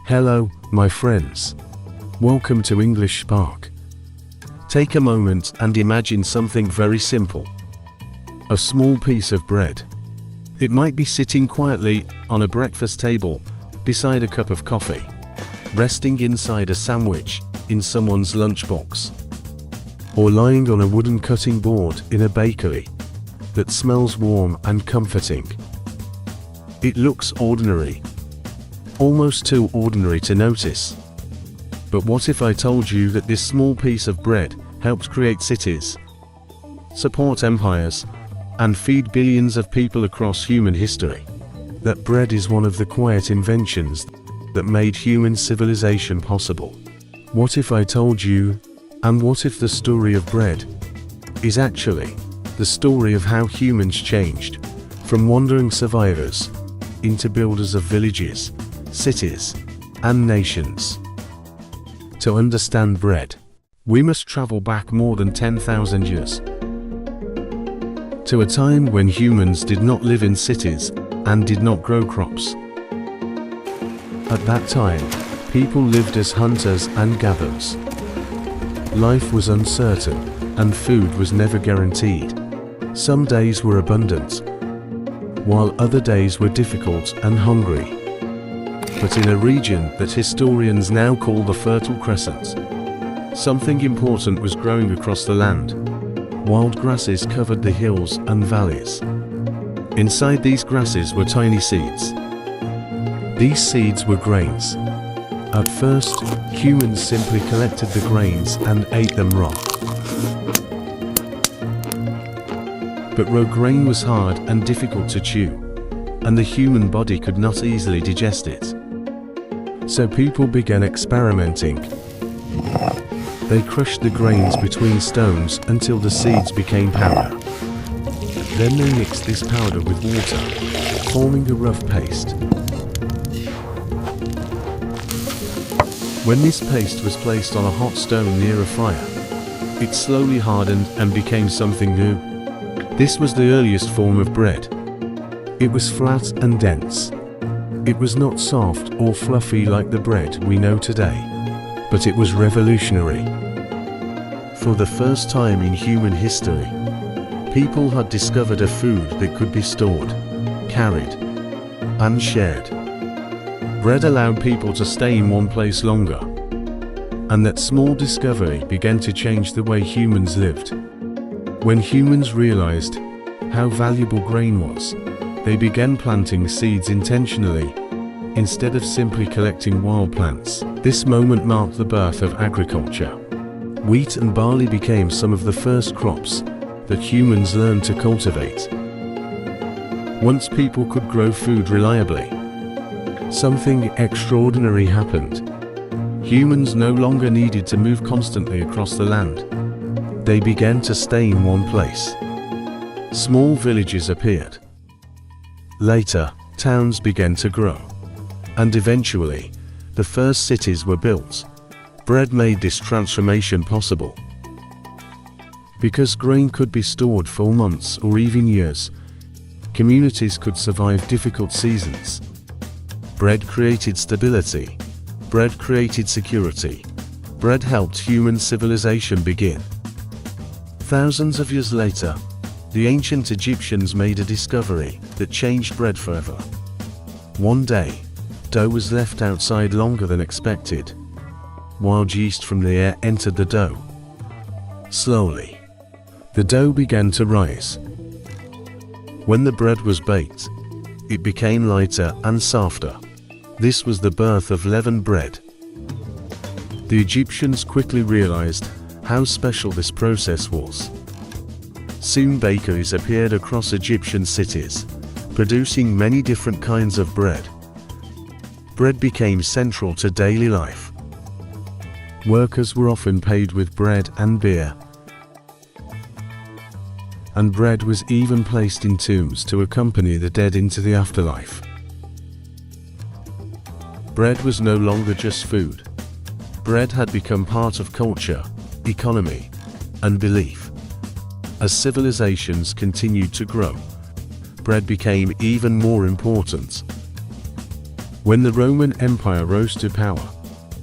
Hello, my friends. Welcome to English Spark. Take a moment and imagine something very simple. A small piece of bread. It might be sitting quietly on a breakfast table, beside a cup of coffee, resting inside a sandwich in someone's lunchbox, or lying on a wooden cutting board in a bakery that smells warm and comforting. It looks ordinary, almost too ordinary to notice. But what if I told you that this small piece of bread helped create cities, support empires, and feed billions of people across human history? That bread is one of the quiet inventions that made human civilization possible. What if I told you, and what if the story of bread is actually the story of how humans changed from wandering survivors into builders of villages, cities, and nations? To understand bread, we must travel back more than 10,000 years, to a time when humans did not live in cities and did not grow crops. At that time, people lived as hunters and gatherers. Life was uncertain, and food was never guaranteed. Some days were abundant, while other days were difficult and hungry. But in a region that historians now call the Fertile Crescent, something important was growing across the land. Wild grasses covered the hills and valleys. Inside these grasses were tiny seeds. These seeds were grains. At first, humans simply collected the grains and ate them raw. But raw grain was hard and difficult to chew, and the human body could not easily digest it. So people began experimenting. They crushed the grains between stones until the seeds became powder. Then they mixed this powder with water, forming a rough paste. When this paste was placed on a hot stone near a fire, it slowly hardened and became something new. This was the earliest form of bread. It was flat and dense. It was not soft or fluffy like the bread we know today, but it was revolutionary. For the first time in human history, people had discovered a food that could be stored, carried, and shared. Bread allowed people to stay in one place longer, and that small discovery began to change the way humans lived. When humans realized how valuable grain was, they began planting seeds intentionally, instead of simply collecting wild plants. This moment marked the birth of agriculture. Wheat and barley became some of the first crops that humans learned to cultivate. Once people could grow food reliably, something extraordinary happened. Humans no longer needed to move constantly across the land. They began to stay in one place. Small villages appeared. Later, towns began to grow, and eventually, the first cities were built. Bread made this transformation possible. Because grain could be stored for months or even years, communities could survive difficult seasons. Bread created stability. Bread created security. Bread helped human civilization begin. Thousands of years later, the ancient Egyptians made a discovery that changed bread forever. One day, dough was left outside longer than expected. Wild yeast from the air entered the dough. Slowly, the dough began to rise. When the bread was baked, it became lighter and softer. This was the birth of leavened bread. The Egyptians quickly realized how special this process was. Soon bakeries appeared across Egyptian cities, producing many different kinds of bread. Bread became central to daily life. Workers were often paid with bread and beer. And bread was even placed in tombs to accompany the dead into the afterlife. Bread was no longer just food. Bread had become part of culture, economy, and belief. As civilizations continued to grow, bread became even more important. When the Roman Empire rose to power,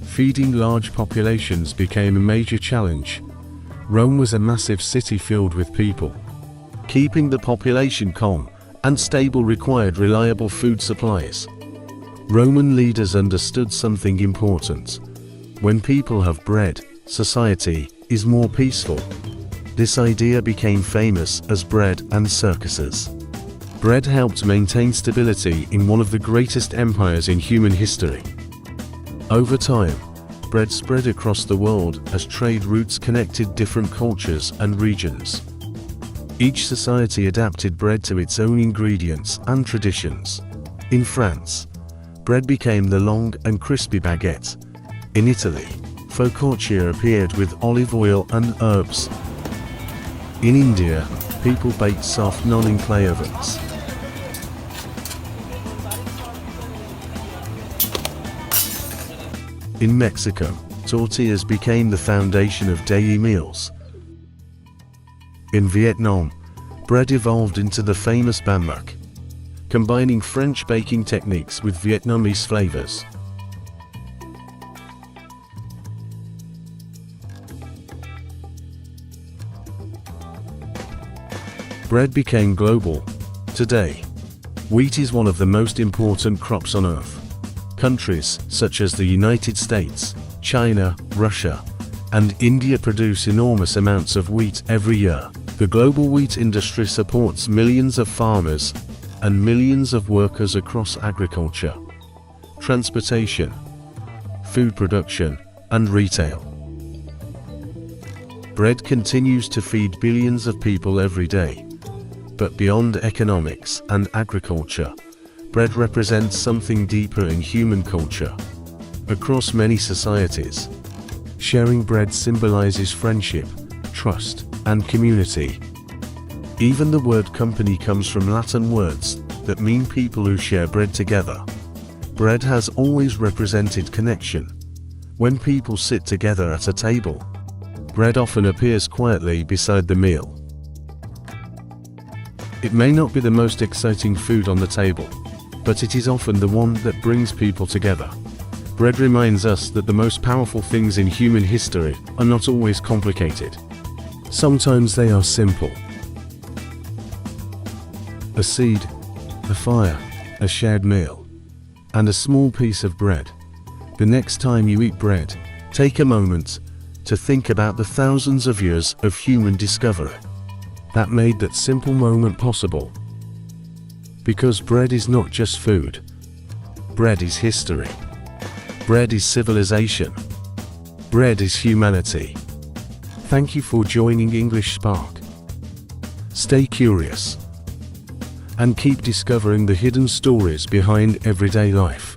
feeding large populations became a major challenge. Rome was a massive city filled with people. Keeping the population calm and stable required reliable food supplies. Roman leaders understood something important. When people have bread, society is more peaceful. This idea became famous as bread and circuses. Bread helped maintain stability in one of the greatest empires in human history. Over time, bread spread across the world as trade routes connected different cultures and regions. Each society adapted bread to its own ingredients and traditions. In France, bread became the long and crispy baguette. In Italy, focaccia appeared with olive oil and herbs. In India, people baked soft naan in clay ovens. In Mexico, tortillas became the foundation of daily meals. In Vietnam, bread evolved into the famous bánh mọc, combining French baking techniques with Vietnamese flavors. Bread became global. Today, wheat is one of the most important crops on earth. Countries such as the United States, China, Russia, and India produce enormous amounts of wheat every year. The global wheat industry supports millions of farmers and millions of workers across agriculture, transportation, food production, and retail. Bread continues to feed billions of people every day. But beyond economics and agriculture, bread represents something deeper in human culture. Across many societies, sharing bread symbolizes friendship, trust, and community. Even the word company comes from Latin words that mean people who share bread together. Bread has always represented connection. When people sit together at a table, bread often appears quietly beside the meal. It may not be the most exciting food on the table, but it is often the one that brings people together. Bread reminds us that the most powerful things in human history are not always complicated. Sometimes they are simple. A seed, a fire, a shared meal, and a small piece of bread. The next time you eat bread, take a moment to think about the thousands of years of human discovery that made that simple moment possible. Because bread is not just food. Bread is history. Bread is civilization. Bread is humanity. Thank you for joining English Spark. Stay curious and keep discovering the hidden stories behind everyday life.